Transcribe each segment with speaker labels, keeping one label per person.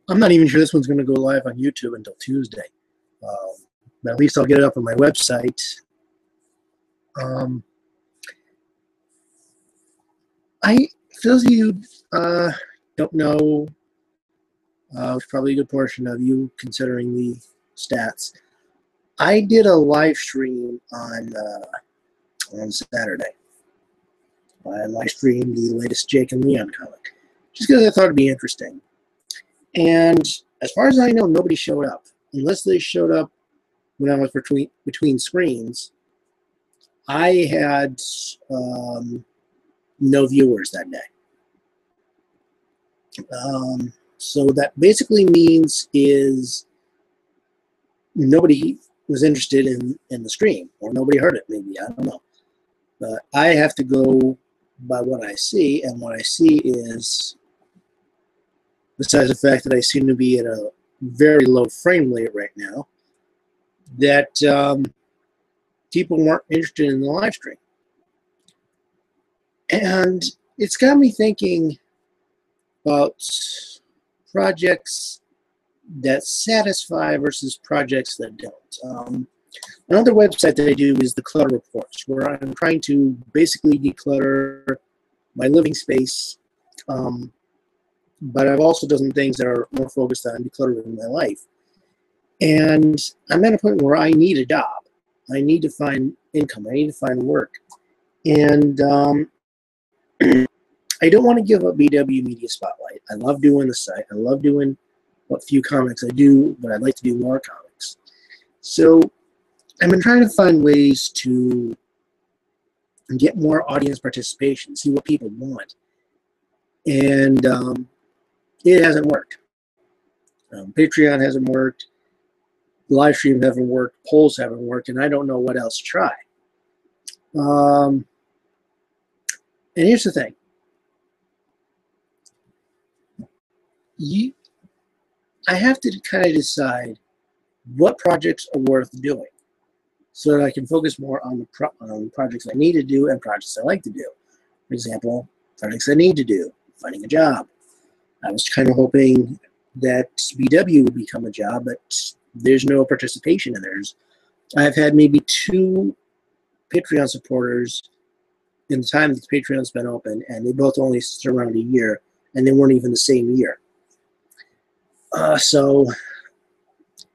Speaker 1: I'm not even sure this one's going to go live on YouTube until Tuesday. But at least I'll get it up on my website. For those of you don't know, it's probably a good portion of you considering the stats. I did a live stream on Saturday. I live streamed the latest Jake and Leon comic, just because I thought it'd be interesting. And as far as I know, nobody showed up, unless they showed up when I was between screens. I had no viewers that day. So that basically means is nobody was interested in the stream, or nobody heard it, maybe, I don't know. But I have to go by what I see, and what I see is, besides the fact that I seem to be at a very low frame rate right now, that people weren't interested in the live stream. And it's got me thinking about projects that satisfy versus projects that don't. Another website that I do is Declutter Reports, where I'm trying to basically declutter my living space, but I've also done some things that are more focused on decluttering my life. And I'm at a point where I need a job. I need to find income. I need to find work. And I don't want to give up BW Media Spotlight. I love doing the site. I love doing what few comics I do, but I'd like to do more comics. So I've been trying to find ways to get more audience participation, see what people want. And it hasn't worked. Patreon hasn't worked. Live stream haven't worked. Polls haven't worked. And I don't know what else to try. And here's the thing. I have to kind of decide what projects are worth doing so that I can focus more on the projects I need to do and projects I like to do. For example, projects I need to do, finding a job. I was kind of hoping that BW would become a job, but there's no participation in theirs. I've had maybe 2 Patreon supporters in the time that the Patreon's been open, and they both only sit around a year, and they weren't even the same year.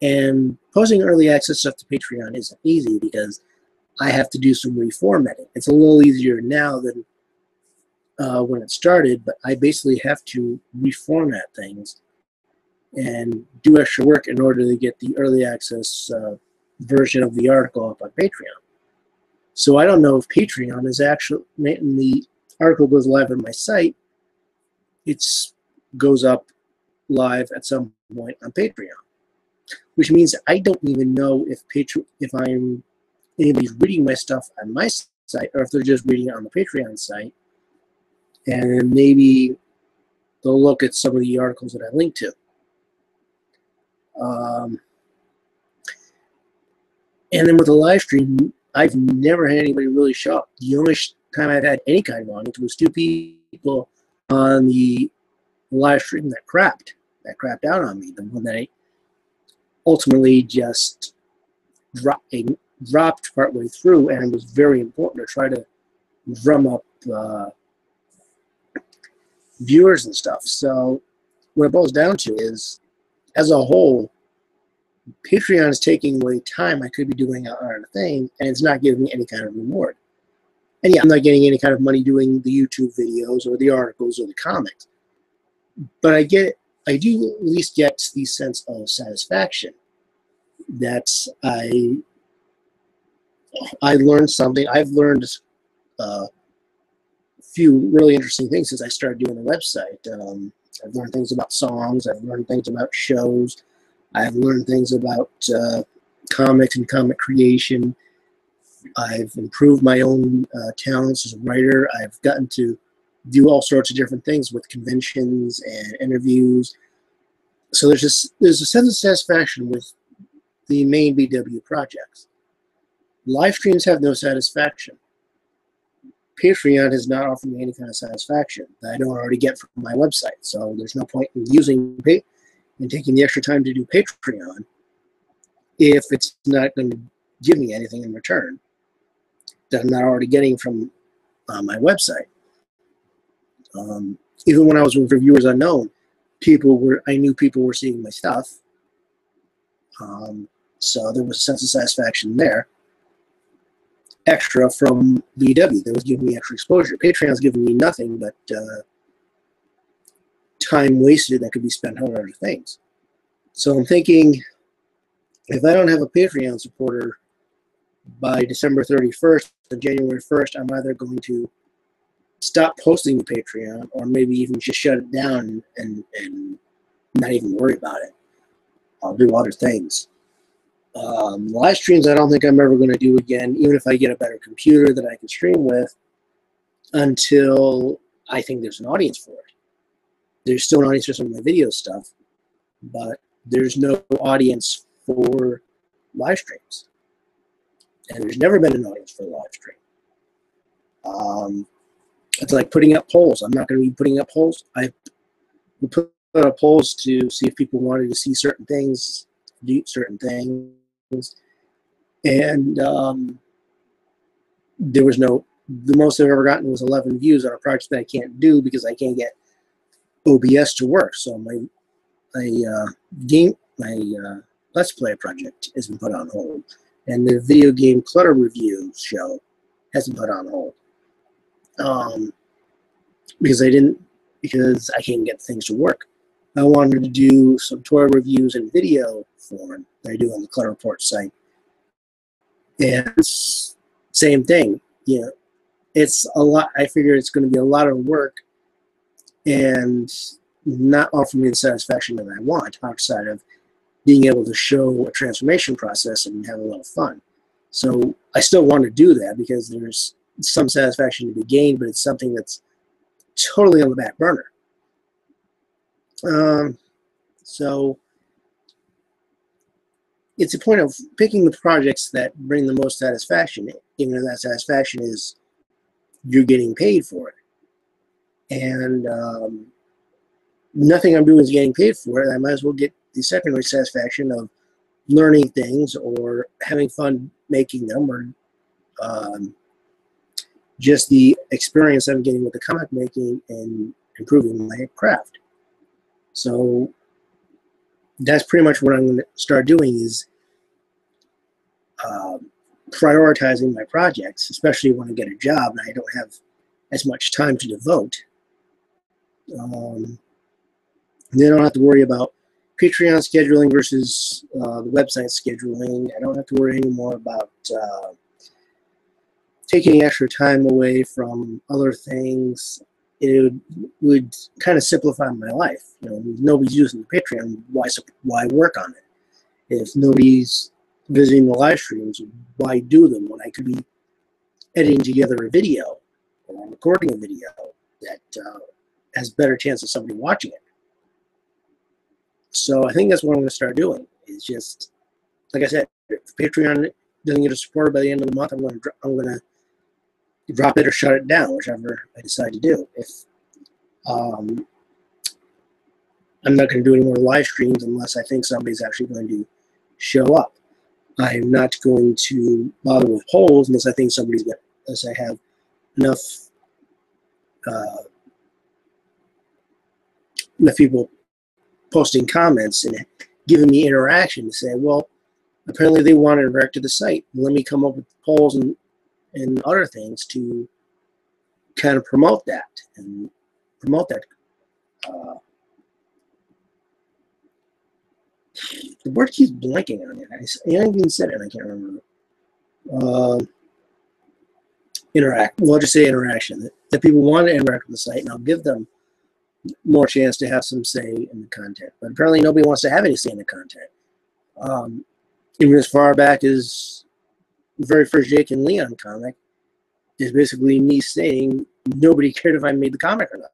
Speaker 1: And posting early access stuff to Patreon isn't easy because I have to do some reformatting. It's a little easier now than when it started, but I basically have to reformat things and do extra work in order to get the early access version of the article up on Patreon. So I don't know if Patreon is actually, when the article goes live on my site, it goes up live at some point on Patreon, which means I don't even know if anybody's reading my stuff on my site, or if they're just reading it on the Patreon site, and maybe they'll look at some of the articles that I link to. And then with the live stream, I've never had anybody really show up. The only time I've had any kind of audience was 2 people on the live stream that crapped out on me. The one that I ultimately just dropped partway through, and it was very important to try to drum up viewers and stuff. So what it boils down to is, as a whole, Patreon is taking away time I could be doing on a thing, and it's not giving me any kind of reward. And yeah, I'm not getting any kind of money doing the YouTube videos or the articles or the comics, but I do at least get the sense of satisfaction that I learned something. I've learned a few really interesting things since I started doing the website. I've learned things about songs. I've learned things about shows. I've learned things about comics and comic creation. I've improved my own talents as a writer. I've gotten to do all sorts of different things with conventions and interviews. So there's a sense of satisfaction with the main BW projects. Live streams have no satisfaction. Patreon has not offered me any kind of satisfaction that I don't already get from my website. So there's no point in using and taking the extra time to do Patreon if it's not going to give me anything in return that I'm not already getting from my website. Even when I was with Reviewers Unknown, I knew people were seeing my stuff. So there was a sense of satisfaction there. Extra from VW, that was giving me extra exposure. Patreon's giving me nothing but time wasted that could be spent on other things. So I'm thinking, if I don't have a Patreon supporter by December 31st or January 1st, I'm either going to stop posting the Patreon or maybe even just shut it down and not even worry about it. I'll do other things. Live streams I don't think I'm ever going to do again, even if I get a better computer that I can stream with, until I think there's an audience for it. There's still an audience for some of my video stuff, but there's no audience for live streams. And there's never been an audience for a live stream. It's like putting up polls. I'm not going to be putting up polls. I put up polls to see if people wanted to see certain things, do certain things. And there was no, the most I've ever gotten was 11 views on a project that I can't do because I can't get OBS to work. So my Let's Play project has been put on hold. And the video game clutter review show has been put on hold. Because I can't get things to work. I wanted to do some toy reviews in video form that I do on the Clutter Report site. And same thing, you know, it's a lot. I figure it's going to be a lot of work and not offer me the satisfaction that I want outside of being able to show a transformation process and have a little fun. So I still want to do that because there's some satisfaction to be gained, but it's something that's totally on the back burner. So it's a point of picking the projects that bring the most satisfaction, even if that satisfaction is you're getting paid for it. And nothing I'm doing is getting paid for it. I might as well get the secondary satisfaction of learning things or having fun making them, or just the experience I'm getting with the comic making and improving my craft. So that's pretty much what I'm going to start doing, is prioritizing my projects, especially when I get a job and I don't have as much time to devote. Then I don't have to worry about Patreon scheduling versus the website scheduling. I don't have to worry anymore about taking extra time away from other things. It would kind of simplify my life. You know, if nobody's using the Patreon, why work on it? If nobody's visiting the live streams, why do them when I could be editing together a video or recording a video that has better chance of somebody watching it? So I think that's what I'm going to start doing. Is just, like I said, if Patreon doesn't get a supporter by the end of the month, I'm going to drop it or shut it down, whichever I decide to do. If I'm not going to do any more live streams unless I think somebody's actually going to show up. I'm not going to bother with polls unless I think unless I have enough people posting comments and giving me interaction to say, well, apparently they want to interact to the site. Let me come up with polls and other things to kind of promote that and promote that. The word keeps blanking on it. I even said it. I can't remember. Interact. Well, I'll just say interaction. That people want to interact with the site, and I'll give them more chance to have some say in the content. But apparently, nobody wants to have any say in the content. Even as far back as the very first Jake and Leon comic is basically me saying nobody cared if I made the comic or not.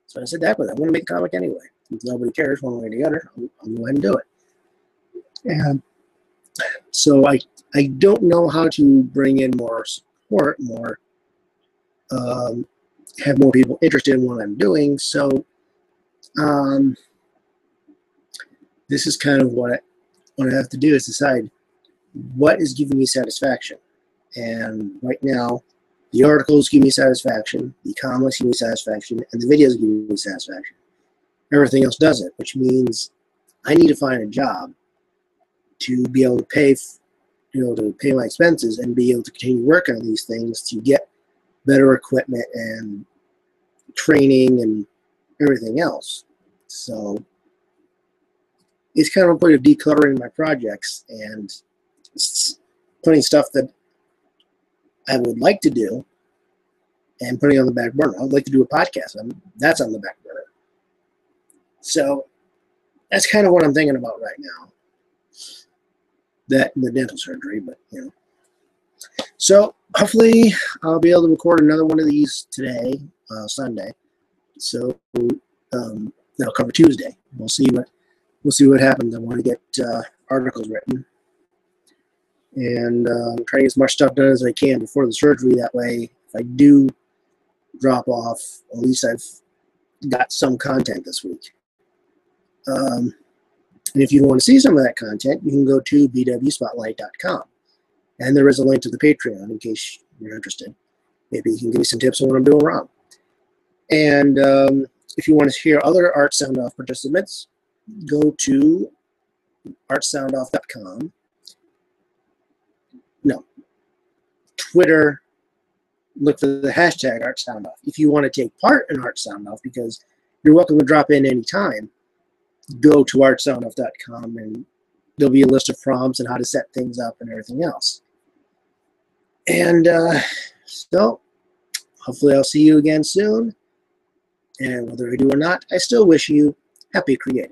Speaker 1: So I said that, but I'm going to make the comic anyway. If nobody cares one way or the other, I'll go ahead and do it. And so I don't know how to bring in more support, have more people interested in what I'm doing. So this is kind of what I have to do is decide what is giving me satisfaction. And right now, the articles give me satisfaction, the comments give me satisfaction, and the videos give me satisfaction. Everything else doesn't, which means I need to find a job to be able to pay, to pay my expenses and be able to continue working on these things to get better equipment and training and everything else. So it's kind of a point of decluttering my projects and putting stuff that I would like to do and putting it on the back burner. I would like to do a podcast. That's on the back burner. So that's kind of what I'm thinking about right now. That and the dental surgery, but So hopefully I'll be able to record another one of these today, Sunday. So that'll cover Tuesday. We'll see what happens. I want to get articles written and try to get as much stuff done as I can before the surgery. That way, if I do drop off, at least I've got some content this week. And if you want to see some of that content, you can go to bwspotlight.com. And there is a link to the Patreon in case you're interested. Maybe you can give me some tips on what I'm doing wrong. And if you want to hear other Art Soundoff participants, go to artsoundoff.com. No, Twitter, look for the hashtag ArtSoundoff. If you want to take part in Art Soundoff, because you're welcome to drop in anytime, go to artsoundoff.com and there'll be a list of prompts and how to set things up and everything else. And so hopefully I'll see you again soon. And whether I do or not, I still wish you happy creating.